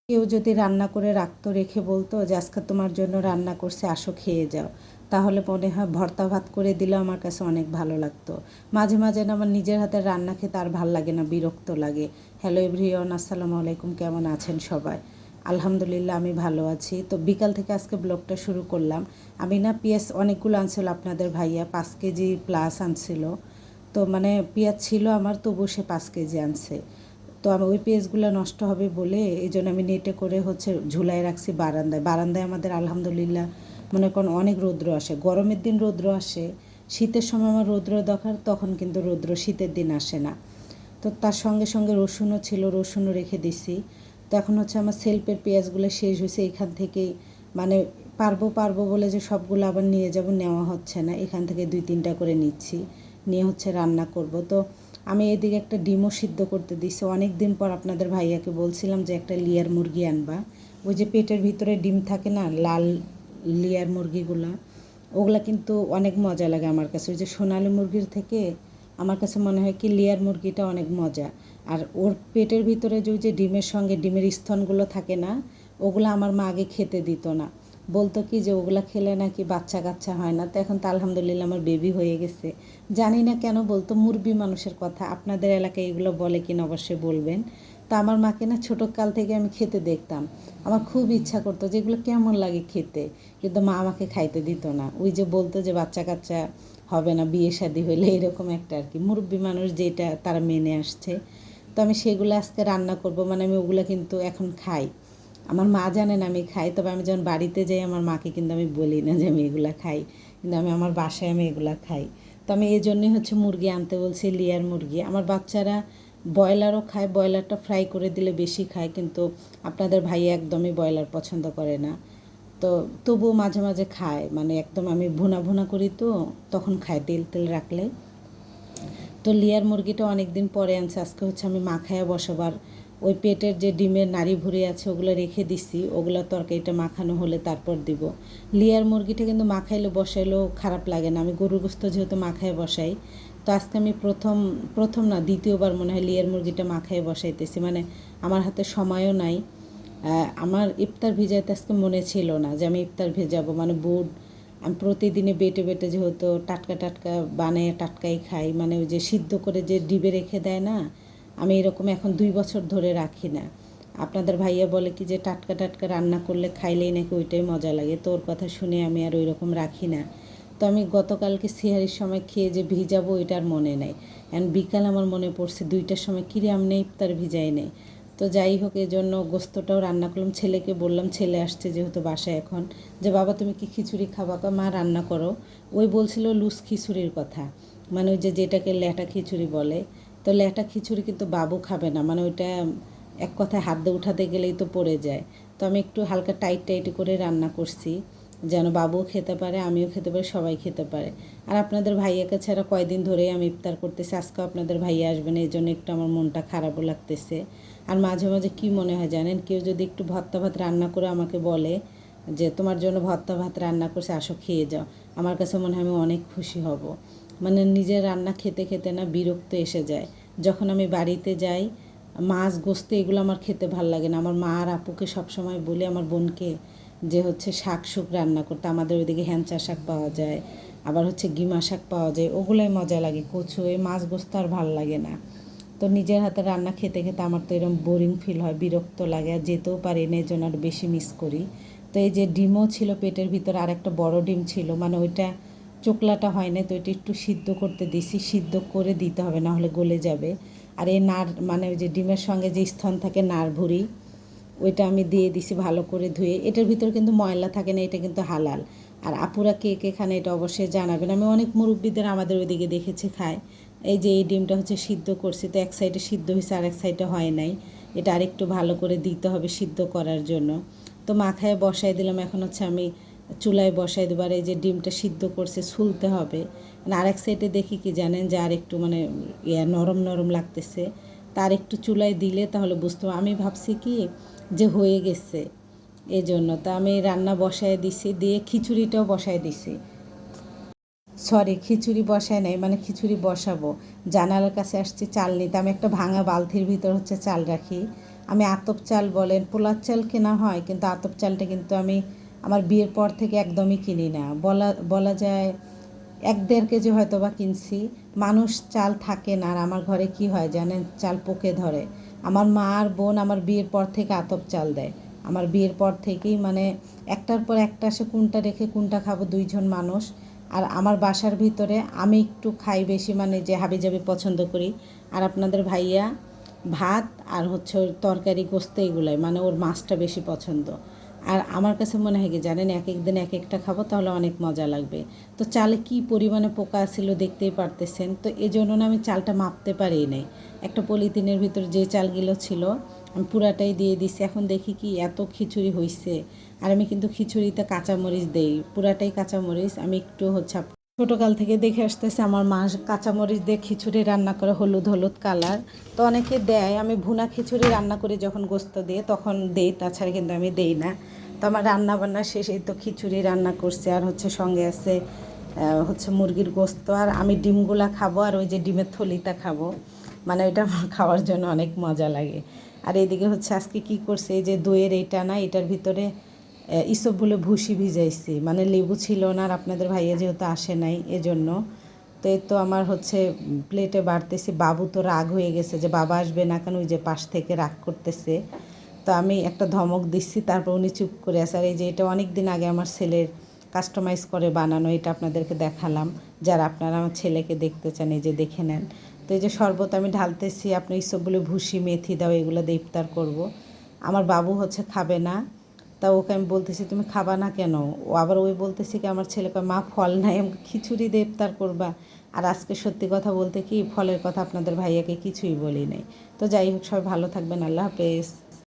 কেউ যদি রান্না করে রাখতো, রেখে বলতো যে আজকে তোমার জন্য রান্না করছে, আসো খেয়ে যাও, তাহলে মনে হয় ভর্তা ভাত করে দিলেও আমার কাছে অনেক ভালো লাগতো। মাঝে মাঝে না আমার নিজের হাতের রান্না খেতে আর ভাল লাগে না, বিরক্ত লাগে। হ্যালো এভরিওয়ান, আসসালামু আলাইকুম, কেমন আছেন সবাই? আলহামদুলিল্লাহ আমি ভালো আছি। তো বিকাল থেকে আজকে ব্লগটা শুরু করলাম। আমি না পেঁয়াজ অনেকগুলো আনছিল আপনাদের ভাইয়া, 5 কেজি প্লাস আনছিল। তো মানে পেঁয়াজ ছিল আমার, তবু সে 5 কেজি আনছে। তো আমি ওই পেঁয়াজগুলো নষ্ট হবে বলে এই জন্য আমি নেটে করে ঝুলাই রাখছি বারান্দায়। বারান্দায় আমাদের আলহামদুলিল্লাহ মনে করেন অনেক রৌদ্র আসে, গরমের দিন রৌদ্র আসে, শীতের সময় আমার রৌদ্র দরকার, তখন কিন্তু রৌদ্র শীতের দিন আসে না। তো তার সঙ্গে সঙ্গে রসুনও ছিল, রসুনও রেখে দিছি। তো এখন আমার সেলফের পেঁয়াজগুলো শেষ হয়েছে, এখান থেকেই মানে পারবো পারবো বলে যে সবগুলো আবার নিয়ে যাব, নেওয়া হচ্ছে না, এখান থেকে 2-3টা করে নিচ্ছি, নিয়ে রান্না করব। তো আমি এদিকে একটা ডিমও সিদ্ধ করতে দিছি। অনেক দিন পর আপনাদের ভাইয়াকে বলছিলাম যে একটা লেয়ার মুরগি আনবা, ওই যে পেটের ভিতরে ডিম থাকে না, লাল লেয়ার মুরগিগুলা, ওগুলা কিন্তু অনেক মজা লাগে আমার কাছে। ওই যে সোনালি মুরগির থেকে আমার কাছে মনে হয় কি লেয়ার মুরগিটা অনেক মজা। আর ওর পেটের ভিতরে যে ওই যে ডিমের সঙ্গে ডিমের স্তনগুলো থাকে না, ওগুলো আমার মা আগে খেতে দিত না, বলতো কি যে ওগুলা খেলে নাকি বাচ্চা কাচ্চা হয় না। তো এখন তো আলহামদুলিল্লাহ আমার বেবি হয়ে গেছে। জানি না কেন বলতো, মুরবি মানুষের কথা, আপনাদের এলাকায় এগুলো বলে কিনা অবশ্যই বলবেন। তো আমার মাকে না ছোটোকাল থেকে আমি খেতে দেখতাম, আমার খুব ইচ্ছা করতো যে এগুলো কেমন লাগে খেতে, কিন্তু মা আমাকে খাইতে দিত না। ওই যে বলতো যে বাচ্চা কাচ্চা হবে না বিয়ে শাদী হইলে, এরকম একটা আর কি, মুরব্বী মানুষ যেটা তারা মেনে আসছে। তো আমি সেগুলো আজকে রান্না করব, মানে আমি ওগুলো কিন্তু এখন খাই। আমার মা জানেন আমি খাই, তবে আমি যখন বাড়িতে যাই আমার মাকে কিন্তু আমি বলি না যে আমি এগুলা খাই, কিন্তু আমি আমার বাসায় আমি এগুলা খাই। তো আমি এই জন্যই মুরগি আনতে বলছি, লেয়ার মুরগি। আমার বাচ্চারা ব্রয়লারও খায়, ব্রয়লারটা ফ্রাই করে দিলে বেশি খায়, কিন্তু আপনাদের ভাই একদমই ব্রয়লার পছন্দ করে না। তো তবুও মাঝে মাঝে খায়, মানে একদম আমি ভুনা ভুনা করি তো তখন খায় তেল তেল রাখলে। তো লেয়ার মুরগিটা অনেক দিন পরে আনছে, আজকে আমি মাখায়া বসাবার। ওই পেটের যে ডিমের নাড়ি ভুঁড়ি আছে ওগুলো রেখে দিছি, ওগুলো তরকারিটা মাখানো হলে তারপর দিব। লেয়ার মুরগিটা কিন্তু মাখাইলে বসাইলেও খারাপ লাগে না, আমি গরুর গোস্ত যেহেতু মাখায় বসাই। তো আজকে আমি প্রথম প্রথম না দ্বিতীয়বার মনে হয় লেয়ার মুরগিটা মাখায় বসাইতেছি, মানে আমার হাতে সময়ও নাই। আমার ইফতার ভিজাইতে আজকে মনে ছিল না যে আমি ইফতার ভেজাবো, মানে বুট আমি প্রতিদিনে বেটে বেটে যেহেতু টাটকা টাটকা বানিয়ে টাটকাই খাই, মানে ওই যে সিদ্ধ করে যে ডিবে রেখে দেয় না, আমি এরকম এখন 2 বছর ধরে রাখি না। আপনাদের ভাইয়া বলে কি যে টাটকা টাটকা রান্না করলে খাইলেই নাকি ওইটাই মজা লাগে, তো ওর কথা শুনে আমি আর ওই রকম রাখি না। তো আমি গতকালকে সিহারির সময় খেয়ে যে ভিজাবো ওইটা আর মনে নেই, এখন বিকাল আমার মনে পড়ছে 2টার সময় কিরে আমনে ইফতার ভিজাই নেই। তো যাই হোক, এই জন্য গোস্তটাও রান্না করলাম, ছেলেকে বললাম, ছেলে আসছে যেহেতু বাসায় এখন, যে বাবা তুমি কি খিচুড়ি খাবা? মা রান্না করো। ওই বলছিল লুজ খিচুড়ির কথা, মানে ওই যে যেটাকে ল্যাটা খিচুড়ি বলে। তো ল্যাটা খিচুড়ি কিন্তু বাবু খাবে না, মানে ওইটা এক কথায় হাত দিয়ে উঠাতে গেলেই তো পড়ে যায়। তো আমি একটু হালকা টাইট টাইট করে রান্না করছি, যেন বাবুও খেতে পারে, আমিও খেতে পারি, সবাই খেতে পারে। আর আপনাদের ভাইয়াকে ছাড়া কয়দিন ধরেই আমি ইফতার করতেছি, আজকেও আপনাদের ভাইয়া আসবেন, এই জন্য একটু আমার মনটা খারাপও লাগতেছে। আর মাঝে মাঝে কী মনে হয় জানেন, কেউ যদি একটু ভর্তা ভাত রান্না করে আমাকে বলে যে তোমার জন্য ভর্তা ভাত রান্না করছে, আসো খেয়ে যাও, আমার কাছে মনে হয় আমি অনেক খুশি হব। মানে নিজের রান্না খেতে খেতে না বিরক্ত এসে যায়। যখন আমি বাড়িতে যাই, মাছ গোস্ত এগুলো আমার খেতে ভাল লাগে না। আমার মা আর আপুকে সবসময় বলি, আমার বোনকে, যে শাক শুক রান্না করতে, আমাদের ওইদিকে হ্যাঞ্চা শাক পাওয়া যায়, আবার গিমা শাক পাওয়া যায়, ওগুলোই মজা লাগে। কচু এই মাছ গোস্ত আর ভাল লাগে না। তো নিজের হাতে রান্না খেতে খেতে আমার তো এরকম বোরিং ফিল হয়, বিরক্ত লাগে, আর যেতেও পারি না, এই জন্য আর বেশি মিস করি। তো এই যে ডিমও ছিল পেটের ভিতর, আর একটা বড় ডিম ছিল, মানে ওইটা চোকলাটা হয় না, তো ওইটা একটু সিদ্ধ করতে দিছি, সিদ্ধ করে দিতে হবে, না হলে গলে যাবে। আর এই নার মানে ওই যে ডিমের সঙ্গে যে স্তন থাকে নার ভুঁড়ি, ওইটা আমি দিয়ে দিছি ভালো করে ধুয়ে। এটার ভিতর কিন্তু ময়লা থাকে না, এটা কিন্তু হালাল। আর আপুরা কে কে খান এটা অবশ্যই জানাবেন। আমি অনেক মুরব্বীদের আমাদের ওইদিকে দেখেছি খায়। এই যে এই ডিমটা সিদ্ধ করছি, তো এক সাইডে সিদ্ধ হয়েছে আর এক সাইডে হয় নাই, এটা আরেকটু ভালো করে দিতে হবে সিদ্ধ করার জন্য। তো মাখায় বসাই দিলাম, এখন আমি চুলায় বসাই দেবো। আর এই যে ডিমটা সিদ্ধ করছে ছুলতে হবে, মানে আরেক সাইডে দেখি কি জানেন যে আর একটু মানে নরম নরম লাগতেছে, তার একটু চুলায় দিলে তাহলে বুঝতে পারবো। আমি ভাবছি কি যে হয়ে গেছে, এই জন্য তো আমি রান্না বসায় দিছি, দিয়ে খিচুড়িটাও বসায় দিছি। সরি, খিচুড়ি বসায় নাই, মানে খিচুড়ি বসাবো। জানালার কাছে আসছি চাল নিতে, আমি একটা ভাঙা বালতির ভিতর চাল রাখি, আমি আতপ চাল বলেন, পোলার চাল কেনা হয়, কিন্তু আতপ চালটা কিন্তু আমি আমার বিয়ের পর থেকে একদমই কিনি না। বলা বলা যায় 1-1.5 কেজি হয়তো বা কিনছি। মানুষ চাল থাকে না, আর আমার ঘরে কি হয় জানেন, চাল পোকে ধরে। আমার মা আর বোন আমার বিয়ের পর থেকে আতপ চাল দেয়। আমার বিয়ের পর থেকেই মানে একটার পর একটা, সে কোনটা রেখে কোনটা খাবো, 2জন মানুষ। আর আমার বাসার ভিতরে আমি একটু খাই বেশি, মানে যে হাবিজাবি পছন্দ করি। আর আপনাদের ভাইয়া ভাত আর হচ্ছে ওর তরকারি গোস্ত এগুলোই, মানে ওর মাছটা বেশি পছন্দ। আর আমার কাছে মনে হয় কি জানেন, এক এক দিন এক একটা খাবো, তাহলে অনেক মজা লাগবে। তো চালে কি পরিমাণে পোকা ছিল দেখতেই পারতেছেন। তো এই জন্য না আমি চালটা মাপতে পারি নাই। একটা পলিথিনের ভিতর যে চালগুলো ছিল আমি পুরাটাই দিয়ে দিছি। এখন দেখি কি এত খিচুড়ি হয়েছে। আর আমি কিন্তু খিচুড়িতে কাঁচামরিচ দেই, পুরাটাই কাঁচামরিচ। আমি একটু হচ্ছে ছোটোকাল থেকে দেখে আসতেছি আমার মা কাঁচামরিচ দিয়ে খিচুড়ি রান্না করে, হলুদ হলুদ কালার। তো অনেকে দেয়, আমি ভুনা খিচুড়ি রান্না করি যখন গোস্ত দিয়ে তখন দেই, তাছাড়া কিন্তু আমি দেই না। তো আমার রান্না বান্না শেষেই তো খিচুড়ি রান্না করছে, আর হচ্ছে সঙ্গে আছে হচ্ছে মুরগির গোস্ত। আর আমি ডিমগুলা খাবো, আর ওই যে ডিমের থলিটা খাবো, মানে ওইটা আমার খাওয়ার জন্য অনেক মজা লাগে। আর এইদিকে হচ্ছে আজকে কি করছে, এই যে দইয়ের এইটা না, এটার ভিতরে ইসবগুলো ভুসি ভিজাইছি, মানে লেবু ছিল না, আর আপনাদের ভাইয়া যেহেতু আসে নাই এজন্য। তো এই তো আমার হচ্ছে প্লেটে বাড়তেছি। বাবু তো রাগ হয়ে গেছে যে বাবা আসবে না কেন, ওই যে পাশ থেকে রাগ করতেছে। তো আমি একটা ধমক দিচ্ছি, তারপর উনি চুপ করে আছে। আর এই যে এটা অনেক দিন আগে আমার ছেলের কাস্টমাইজ করে বানানো, এটা আপনাদেরকে দেখালাম। যারা আপনারা আমার ছেলেকে দেখতে চান এই যে দেখে নেন। তো এই যে শরবত আমি ঢালতেছি, আপনি এইসবগুলো ভুসি মেথি দাও, এগুলো দিয়ে ইফতার করবো। আমার বাবু হচ্ছে খাবে না। তা ওকে আমি বলতেছি তুমি খাবা না কেন, ও আবার ওই বলতেছি কি আমার ছেলেকে, মা ফল নাই, আমাকে খিচুড়ি দিয়ে ইফতার করবা। আর আজকে সত্যি কথা বলতে কি, ফলের কথা আপনাদের ভাইয়াকে কিছুই বলি নাই। তো যাই হোক, সবাই ভালো থাকবেন, আল্লাহ হাফেজ।